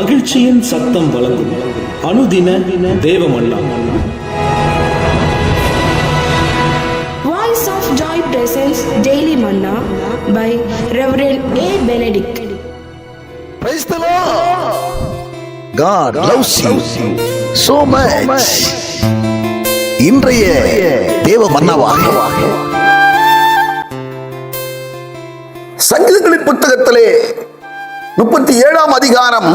மகிழ்ச்சியின் சத்தம் வழங்கும் அனுதின தேவமன்னா. Voice of Joy presents Daily Manna by Reverend A. Benedict. Praise the Lord. God loves you so much. இன்றைய தேவ மன்னாவாக சங்கீதங்களின் புத்தகத்திலே 37ஆம் அதிகாரம்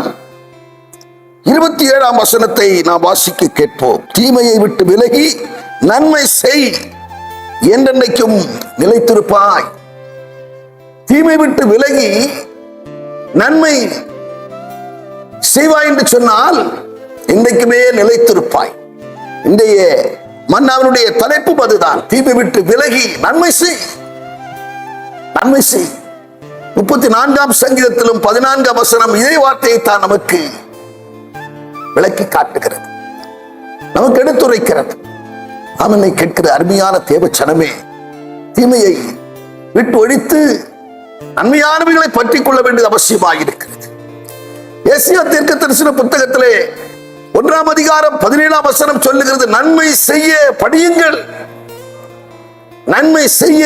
27ஆம் வசனத்தை நாம் வாசிக்க கேட்போம். தீமையை விட்டு விலகி நன்மை செய், என்றென்றைக்கும் நிலைத்திருப்பாய். தீமை விட்டு விலகி நன்மை செய்வாய் என்று சொன்னால் இன்றைக்குமே நிலைத்திருப்பாய். இன்றைய மன்னாவினுடைய தலைப்பும் அதுதான். தீமை விட்டு விலகி நன்மை செய், நன்மை செய். 34ஆம் சங்கீதத்திலும் 14ஆம் வசனம் இதே வார்த்தையை தான் நமக்கு விளக்கி காட்டுகிறது, நமக்கு எடுத்துரைக்கிறது. அவனை கேட்கிற அருமையான தேவச்சனமே, தீமையை விட்டு ஒழித்து நன்மையானவைகளை பற்றிக் கொள்ள வேண்டியது அவசியமாயிருக்கிறது. ஏசாயா தீர்க்கதரிசன புத்தகத்திலே 1ஆம் அதிகாரம் 17ஆம் வசனம் சொல்லுகிறது, நன்மை செய்ய படியுங்கள். நன்மை செய்ய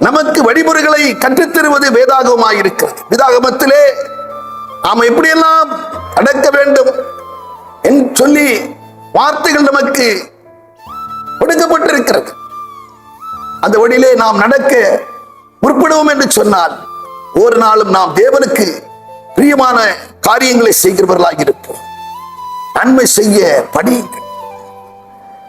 நமக்கு வழிமுறைகளை கற்றுத்தருவது வேதாகமாயிருக்கிறது. வேதாகமத்திலே நாம் எப்படியெல்லாம் அடக்க வேண்டும் என்று சொல்லி வார்த்தைகள் நமக்கு கொடுக்கப்பட்டிருக்கிறது. அந்த வழியிலே நாம் நடக்க முற்படுவோம் என்று சொன்னால் ஒரு நாளும் நாம் தேவனுக்கு பிரியமான காரியங்களை செய்கிறவர்களாக இருப்போம். நன்மை செய்ய படியுங்கள்.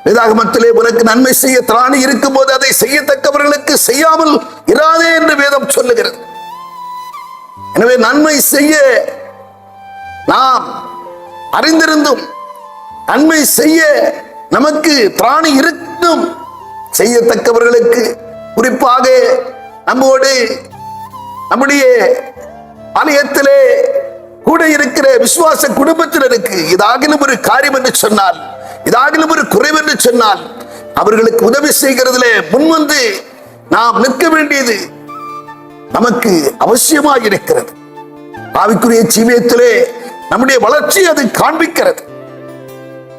வேதாகமத்திலே உனக்கு நன்மை செய்ய திராணி இருக்கும் போது அதை செய்யத்தக்கவர்களுக்கு செய்யாமல் இராதே என்று வேதம் சொல்லுகிறது. எனவே நன்மை செய்ய நாம் அறிந்திருந்தும் நன்மை செய்ய நமக்கு திராணி இருக்கும் செய்யத்தக்கவர்களுக்கு, குறிப்பாக நம்மோடு நம்முடைய ஆலயத்திலே கூட இருக்கிற விசுவாச குடும்பத்தினருக்கு இதாகிலும் ஒரு காரியம் என்று சொன்னால், இதாகிலும் ஒரு குறைவு என்று சொன்னால் அவர்களுக்கு உதவி செய்கிறதிலே முன்வந்து நாம் நிற்க வேண்டியது நமக்கு அவசியமாக இருக்கிறது. ஆவிக்குரிய ஜீவியத்திலே நம்முடைய வளர்ச்சி அது காண்பிக்கிறது.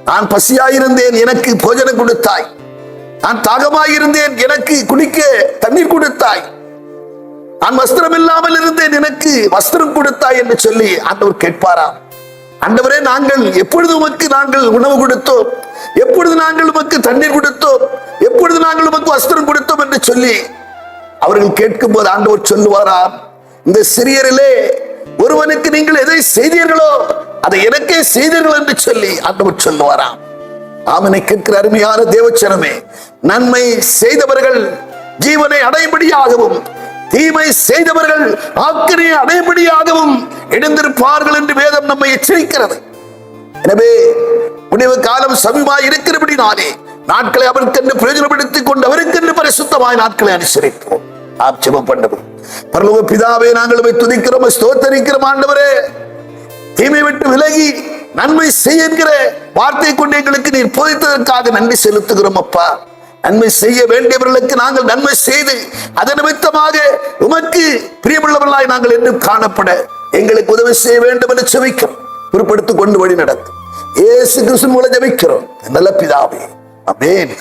நான் பசியாயிருந்தேன், எனக்கு போஜனம் கொடுத்தாய். நான் தாகமாயிருந்தேன், எனக்கு குடிக்க தண்ணீர் கொடுத்தாய். நான் வஸ்திரம் இல்லாமல் இருந்தேன், எனக்கு வஸ்திரம் கொடுத்தாய் என்று சொல்லி ஆண்டவர் கேட்பாராம். ஆண்டவரே, நாங்கள் எப்பொழுது உமக்கு நாங்கள் உணவு கொடுத்தோம், எப்பொழுது நாங்கள் உமக்கு தண்ணீர் கொடுத்தோம், எப்பொழுது நாங்கள் உமக்கு வஸ்திரம் கொடுத்தோம் என்று சொல்லி அவர்கள் கேட்கும் போது ஆண்டவர் சொல்லுவாராம், இந்த சிறியரிலே ஒருவனுக்கு நீங்கள் எதை செய்தீர்களோ அதை எனக்கே செய்தீர்கள் என்று சொல்லி ஆண்டவர் சொல்லுவாராம். ஆமனை கேட்கிற அருமையான தேவச்சனமே, நன்மை செய்தவர்கள் ஜீவனை அடைபடியாகவும் தீமை செய்தவர்கள் ஆக்கினை அடைபடியாகவும் எழுந்திருப்பார்கள் என்று வேதம் நம்மை எச்சரிக்கிறது. எனவே முடிவு காலம் சமீபமாய் இருக்கிறபடினாலே நாட்களை அவருக்கென்று பிரயோஜனப்படுத்திக் கொண்டு அவருக்கென்று பரிசுத்தமாய் நாட்களை அனுசரிப்போம். நாம் ஜெபம் பண்ணுவோம். பரலோக பிதாவே, நாங்கள் துதிக்கிறோம், ஸ்தோத்தரிக்கிறோம். ஆண்டவரே, தீமை விட்டு விலகி நன்மை செய்கிற வார்த்தை கொண்டு எங்களுக்கு நீர் போதித்ததற்காக நன்றி செலுத்துகிறோம். அப்பா, நன்மை செய்ய வேண்டியவர்களுக்கு நாங்கள் நன்மை செய்து அதன் நிமித்தமாக உமக்கு பிரியமுள்ளவர்களாய் நாங்கள் என்று காணப்பட எங்களுக்கு உதவி செய்ய வேண்டும் என்று ஜெபிக்கிறோம். பொறுப்படுத்திக் கொண்டு வழி நடக்கும் இயேசு கிறிஸ்து மூலம் ஜெபிக்கிறோம் நல்ல பிதாவே, ஆமென்.